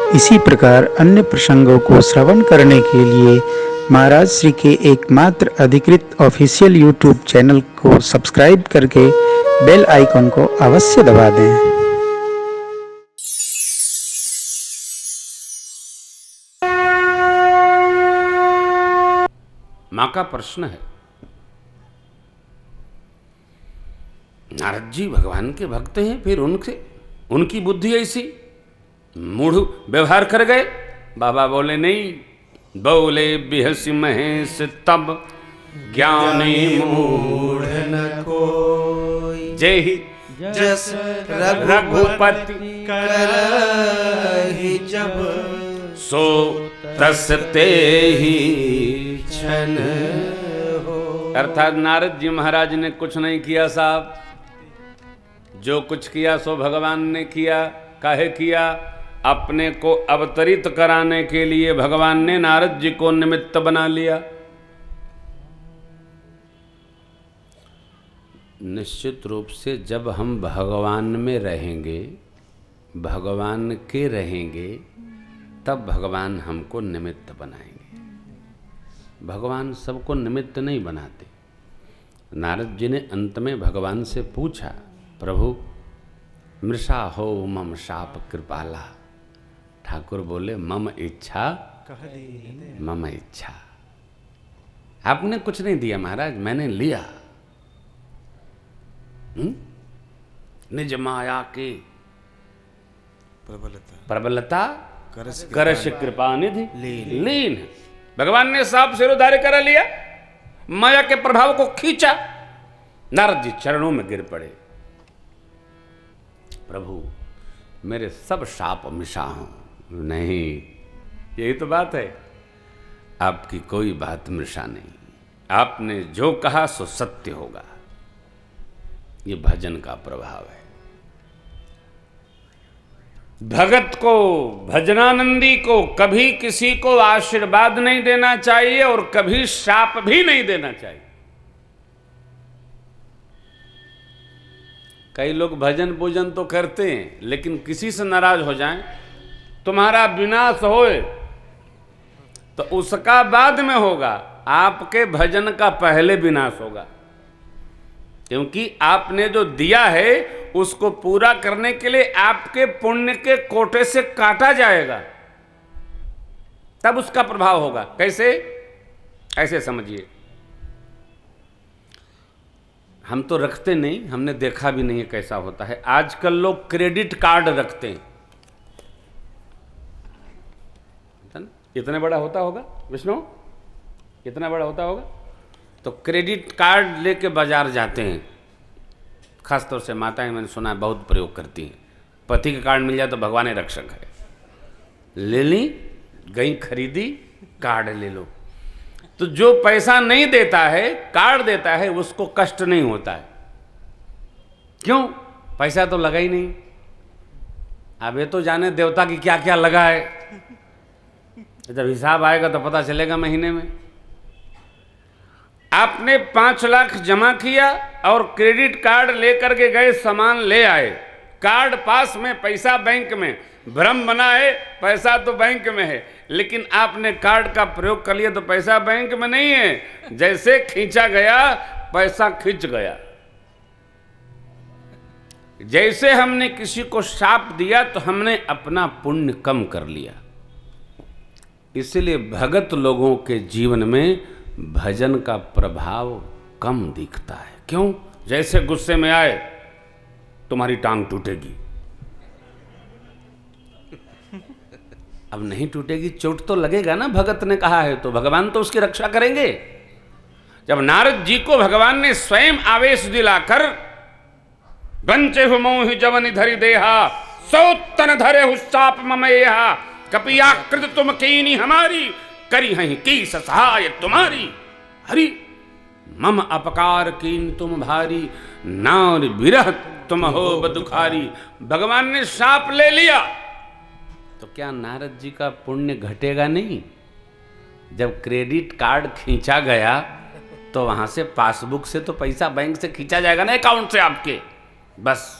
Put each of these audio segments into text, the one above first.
इसी प्रकार अन्य प्रसंगों को श्रवण करने के लिए महाराज श्री के एकमात्र अधिकृत ऑफिशियल यूट्यूब चैनल को सब्सक्राइब करके बेल आइकन को अवश्य दबा दें। मां का प्रश्न है, नारद जी भगवान के भक्त हैं, फिर उनकी बुद्धि ऐसी मूढ़ व्यवहार कर गए। बाबा बोले नहीं, बोले बिहसी महेश तब ज्ञानी मूढ़ न कोई, जय ही जस रघुपति करहि जब, सो तस ते ही छन हो। अर्थात नारद जी महाराज ने कुछ नहीं किया साहब, जो कुछ किया सो भगवान ने किया। काहे किया? अपने को अवतरित कराने के लिए भगवान ने नारद जी को निमित्त बना लिया। निश्चित रूप से जब हम भगवान में रहेंगे, भगवान के रहेंगे, तब भगवान हमको निमित्त बनाएंगे। भगवान सबको निमित्त नहीं बनाते। नारद जी ने अंत में भगवान से पूछा, प्रभु मृषा हो मम शाप कृपाला। ठाकुर बोले मम इच्छा मम इच्छा। आपने कुछ नहीं दिया महाराज, मैंने लिया। निज माया की प्रबलता करश कृपा निधि लीन। भगवान ने सांप सिरोधार्य करा लिया, माया के प्रभाव को खींचा। नारद जी चरणों में गिर पड़े, प्रभु मेरे सब शाप मिशा हों। नहीं, यही तो बात है, आपकी कोई बात मिशा नहीं। आपने जो कहा सो सत्य होगा। ये भजन का प्रभाव है। भगत को, भजनानंदी को कभी किसी को आशीर्वाद नहीं देना चाहिए और कभी शाप भी नहीं देना चाहिए। कई लोग भजन पूजन तो करते हैं, लेकिन किसी से नाराज हो जाएं, तुम्हारा विनाश होए तो उसका बाद में होगा, आपके भजन का पहले विनाश होगा। क्योंकि आपने जो दिया है उसको पूरा करने के लिए आपके पुण्य के कोटे से काटा जाएगा, तब उसका प्रभाव होगा। कैसे? ऐसे समझिए, हम तो रखते नहीं, हमने देखा भी नहीं है कैसा होता है। आजकल लोग क्रेडिट कार्ड रखते हैं, इतना बड़ा होता होगा विष्णु, इतना बड़ा होता होगा। तो क्रेडिट कार्ड लेके बाजार जाते हैं, खासतौर से माताएं, मैंने सुना है बहुत प्रयोग करती हैं। पति का कार्ड मिल जाए तो भगवान रक्षक है, ले ली, गई खरीदी, कार्ड ले लो। तो जो पैसा नहीं देता है, कार्ड देता है, उसको कष्ट नहीं होता है। क्यों? पैसा तो लगा ही नहीं। अब ये तो जाने देवता की क्या क्या लगा है, जब हिसाब आएगा तो पता चलेगा महीने में। आपने 5 लाख जमा किया और क्रेडिट कार्ड लेकर के गए, सामान ले आए, कार्ड पास में, पैसा बैंक में। भ्रम बना है पैसा तो बैंक में है, लेकिन आपने कार्ड का प्रयोग कर लिया तो पैसा बैंक में नहीं है। जैसे खींचा गया पैसा खींच गया। जैसे हमने किसी को शाप दिया तो हमने अपना पुण्य कम कर लिया। इसलिए भगत लोगों के जीवन में भजन का प्रभाव कम दिखता है। क्यों? जैसे गुस्से में आए, तुम्हारी टांग टूटेगी, अब नहीं टूटेगी, चोट तो लगेगा ना। भगत ने कहा है तो भगवान तो उसकी रक्षा करेंगे। जब नारद जी को भगवान ने स्वयं आवेश दिलाकर बंचे हु मोहि जवनि धरि देहा, सौतन धरे हु चाप ममएहा, कपियाकृत तुम कीनी हमारी, करी हहीं की सहाय तुम्हारी, हरि मम अपकार कीन तुम भारी, नार बिरह तुम हो बदुखारी। भगवान ने शाप ले लिया तो क्या नारद जी का पुण्य घटेगा नहीं? जब क्रेडिट कार्ड खींचा गया तो वहां से पासबुक से तो पैसा बैंक से खींचा जाएगा ना, अकाउंट से आपके, बस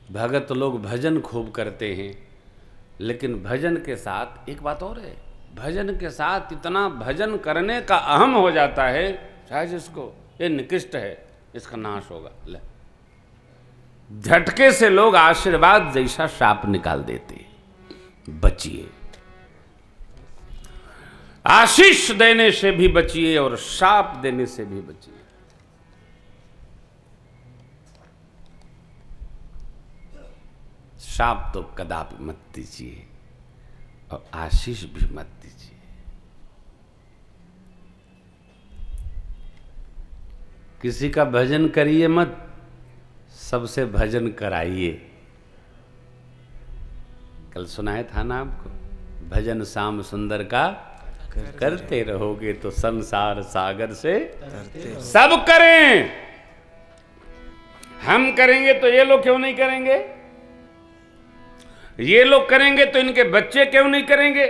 भगत लोग भजन खूब करते हैं, लेकिन भजन के साथ एक बात और है, भजन के साथ इतना भजन करने का अहम हो जाता है, शायद इसको ये निकृष्ट है, इसका नाश होगा। ले झटके से लोग आशीर्वाद जैसा शाप निकाल देते। बचिए, आशीष देने से भी बचिए और शाप देने से भी बचिए। शाप तो कदापि मत दीजिए और आशीष भी मत दीजिए। किसी का भजन करिए मत, सबसे भजन कराइए। कल सुनाया था ना आपको, भजन श्याम सुंदर का करते रहोगे तो संसार सागर से सब करें। हम करेंगे तो ये लोग क्यों नहीं करेंगे? ये लोग करेंगे तो इनके बच्चे क्यों नहीं करेंगे?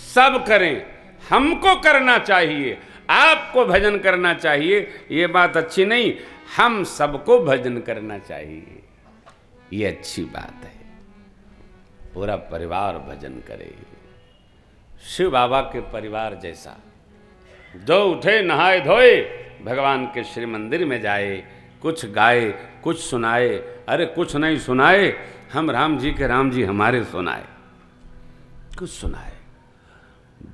सब करें। हमको करना चाहिए, आपको भजन करना चाहिए, ये बात अच्छी नहीं। हम सबको भजन करना चाहिए, ये अच्छी बात है। पूरा परिवार भजन करे, शिव बाबा के परिवार जैसा। जो उठे नहाए धोए भगवान के श्री मंदिर में जाए, कुछ गाए, कुछ सुनाए। अरे कुछ नहीं सुनाए, हम राम जी के राम जी हमारे सुनाए, कुछ सुनाए।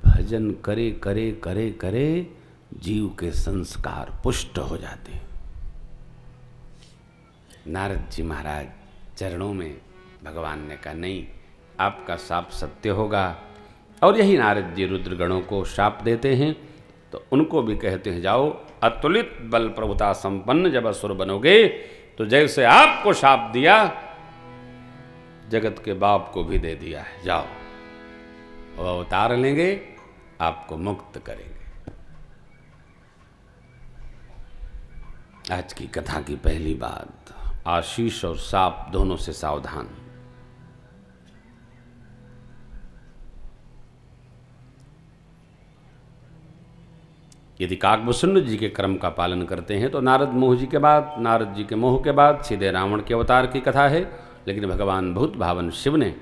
भजन करे करे करे करे जीव के संस्कार पुष्ट हो जाते हैं। नारद जी महाराज चरणों में भगवान ने कहा, नहीं, आपका शाप सत्य होगा। और यही नारद जी रुद्रगणों को शाप देते हैं, तो उनको भी कहते हैं, जाओ अतुलित बल प्रभुता संपन्न जब असुर बनोगे तो जैसे आपको शाप दिया, जगत के बाप को भी दे दिया है, जाओ वो अवतार लेंगे, आपको मुक्त करेंगे। आज की कथा की पहली बात, आशीष और शाप दोनों से सावधान। यदि काकभूषुंड जी के क्रम का पालन करते हैं तो नारद मोह जी के बाद, नारद जी के मोह के बाद सीधे रावण के अवतार की कथा है। लेकिन भगवान भूत भावन शिव ने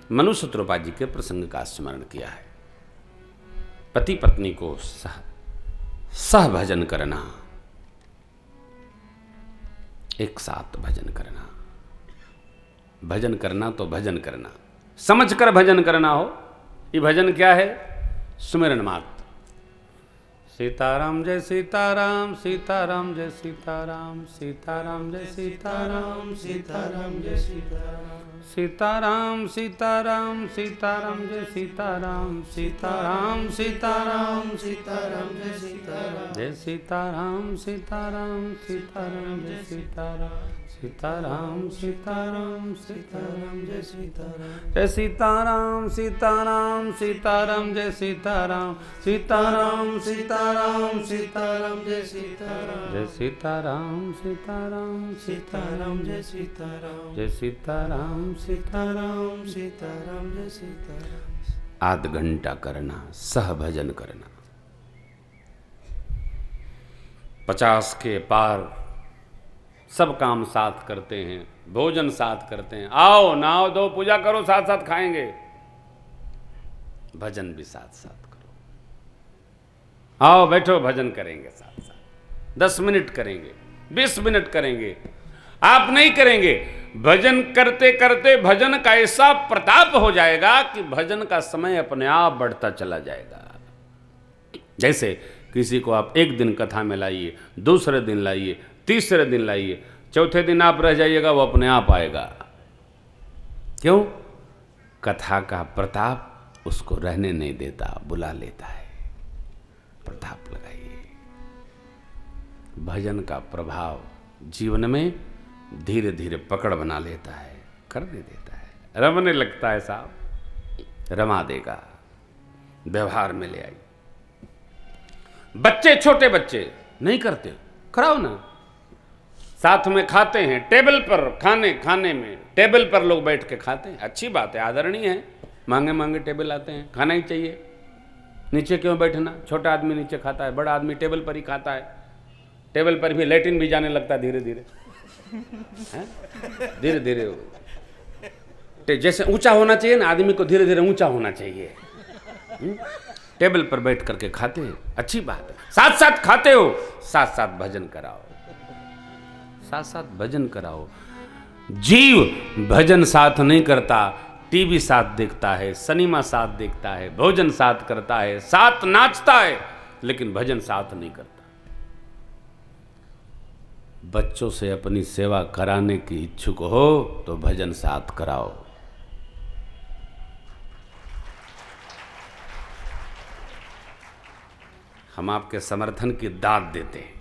मनुष्य त्रोपा जी के प्रसंग का स्मरण किया है। पति पत्नी को सह भजन करना, एक साथ भजन करना। भजन करना तो भजन करना, समझकर भजन करना हो। ये भजन क्या है? सुमिरन मात्र। सीताराम जय सीताराम, सीताराम जय सीताराम, सीताराम जय सीताराम, सीताराम जय सीताराम, सीताराम सीताराम, सीताराम जय सीताराम, सीताराम सीताराम, सीताराम जय सीताराम, जय सीताराम सीताराम, सीताराम जय सीताराम, सीताराम सीताराम, सीताराम जय सीताराम, जय सीताराम सीताराम, सीताराम जय सीताराम, सीताराम सीताराम, सीताराम जय सीताराम, जय सीताराम सीताराम, सीताराम जय सीताराम, जय सीताराम सीताराम, सीताराम जय सीताराम। आध घंटा करना, सह भजन करना। 50 के पार सब काम साथ करते हैं, भोजन साथ करते हैं। आओ नहाओ दो, पूजा करो, साथ साथ खाएंगे। भजन भी साथ साथ करो। आओ बैठो, भजन करेंगे साथ साथ। 10 मिनट करेंगे, 20 मिनट करेंगे। आप नहीं करेंगे, भजन करते करते भजन का ऐसा प्रताप हो जाएगा कि भजन का समय अपने आप बढ़ता चला जाएगा। जैसे किसी को आप एक दिन कथा में लाइए, दूसरे दिन लाइए, तीसरे दिन लाइए, चौथे दिन आप रह जाइएगा, वो अपने आप आएगा। क्यों? कथा का प्रताप उसको रहने नहीं देता, बुला लेता है। प्रताप लगाइए। भजन का प्रभाव जीवन में धीरे धीरे पकड़ बना लेता है, करने देता है, रमने लगता है। साहब रमा देगा, व्यवहार में ले आई। बच्चे, छोटे बच्चे नहीं करते, कराओ ना। साथ में खाते हैं, टेबल पर खाने में टेबल पर लोग बैठ के खाते हैं, अच्छी बात है, आदरणीय है। महंगे महंगे टेबल आते हैं, खाना ही चाहिए। नीचे क्यों बैठना? छोटा आदमी नीचे खाता है, बड़ा आदमी टेबल पर ही खाता है। टेबल पर भी लेटिन भी जाने लगता है धीरे धीरे, धीरे धीरे जैसे ऊंचा होना चाहिए ना, आदमी को धीरे धीरे ऊंचा होना चाहिए। टेबल पर बैठ करके खाते हैं, अच्छी बात है। साथ साथ खाते हो, साथ साथ भजन कराओ, साथ साथ भजन कराओ। जीव भजन साथ नहीं करता, टीवी साथ देखता है, सिनेमा साथ देखता है, भोजन साथ करता है, साथ नाचता है, लेकिन भजन साथ नहीं करता। बच्चों से अपनी सेवा कराने की इच्छुक हो तो भजन साथ कराओ। हम आपके समर्थन की दाद देते हैं।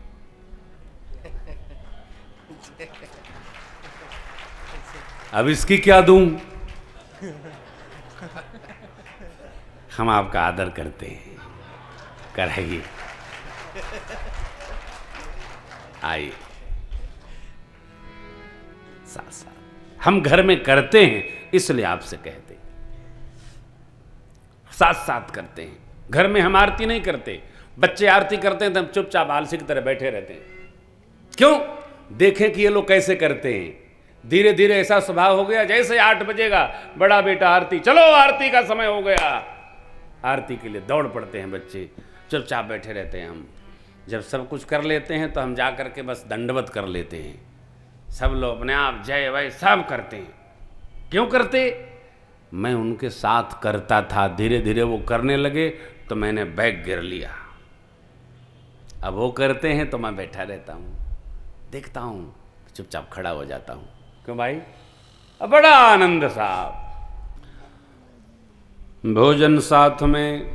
अब इसकी क्या दूं? हम आपका आदर करते हैं, कराइए, आइए। साथ साथ हम घर में करते हैं, इसलिए आपसे कहते हैं, साथ साथ करते हैं। घर में हम आरती नहीं करते, बच्चे आरती करते हैं तो हम चुपचाप आलसी की तरह बैठे रहते हैं। क्यों? देखें कि ये लोग कैसे करते हैं। धीरे धीरे ऐसा स्वभाव हो गया, जैसे 8 बजेगा बड़ा बेटा आरती, चलो आरती का समय हो गया, आरती के लिए दौड़ पड़ते हैं बच्चे, चुपचाप बैठे रहते हैं हम। जब सब कुछ कर लेते हैं तो हम जा कर के बस दंडवत कर लेते हैं। सब लोग अपने आप जय वय सब करते हैं। क्यों करते? मैं उनके साथ करता था, धीरे धीरे वो करने लगे तो मैंने बैग गिर लिया। अब वो करते हैं तो मैं बैठा रहता हूँ, देखता हूँ, चुपचाप खड़ा हो जाता हूँ। क्यों भाई? अब बड़ा आनंद साहब। भोजन साथ में,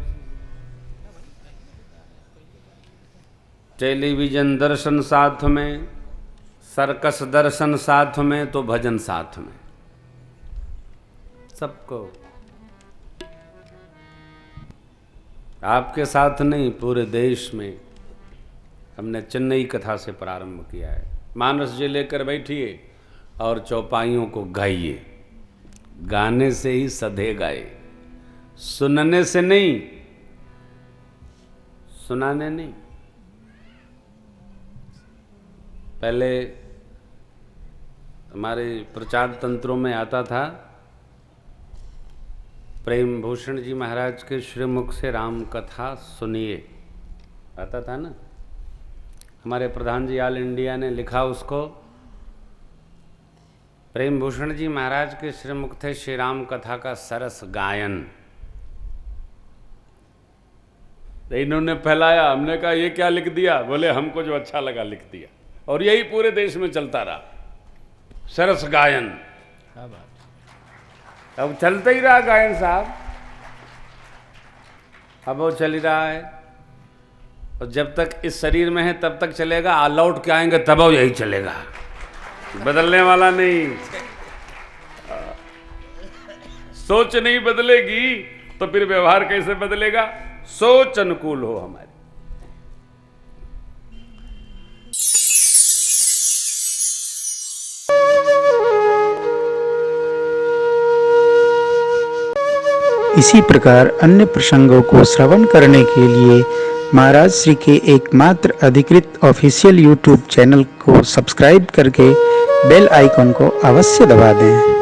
टेलीविजन दर्शन साथ में, सर्कस दर्शन साथ में, तो भजन साथ में। सबको आपके साथ नहीं, पूरे देश में हमने चेन्नई कथा से प्रारंभ किया है। मानस जी लेकर बैठिए और चौपाइयों को गाइए। गाने से ही सधे गाए, सुनने से नहीं, सुनाने नहीं। पहले हमारे प्रचार तंत्रों में आता था, प्रेम भूषण जी महाराज के श्रीमुख से राम कथा सुनिए, आता था ना। हमारे प्रधान जी ऑल इंडिया ने लिखा उसको, प्रेम भूषण जी महाराज के श्रीमुख थे श्री राम कथा का सरस गायन। तो इन्होंने फैलाया, हमने कहा ये क्या लिख दिया? बोले हमको जो अच्छा लगा लिख दिया, और यही पूरे देश में चलता रहा, सरस गायन। अब चलता ही रहा गायन साहब, अब वो चल ही रहा है। और जब तक इस शरीर में है तब तक चलेगा, लौट के आएंगे तब वो यही चलेगा, बदलने वाला नहीं। सोच नहीं बदलेगी तो फिर व्यवहार कैसे बदलेगा? सोच अनुकूल हो हमारी। इसी प्रकार अन्य प्रसंगों को श्रवण करने के लिए महाराज श्री के एकमात्र अधिकृत ऑफिशियल यूट्यूब चैनल को सब्सक्राइब करके बेल आइकन को अवश्य दबा दें।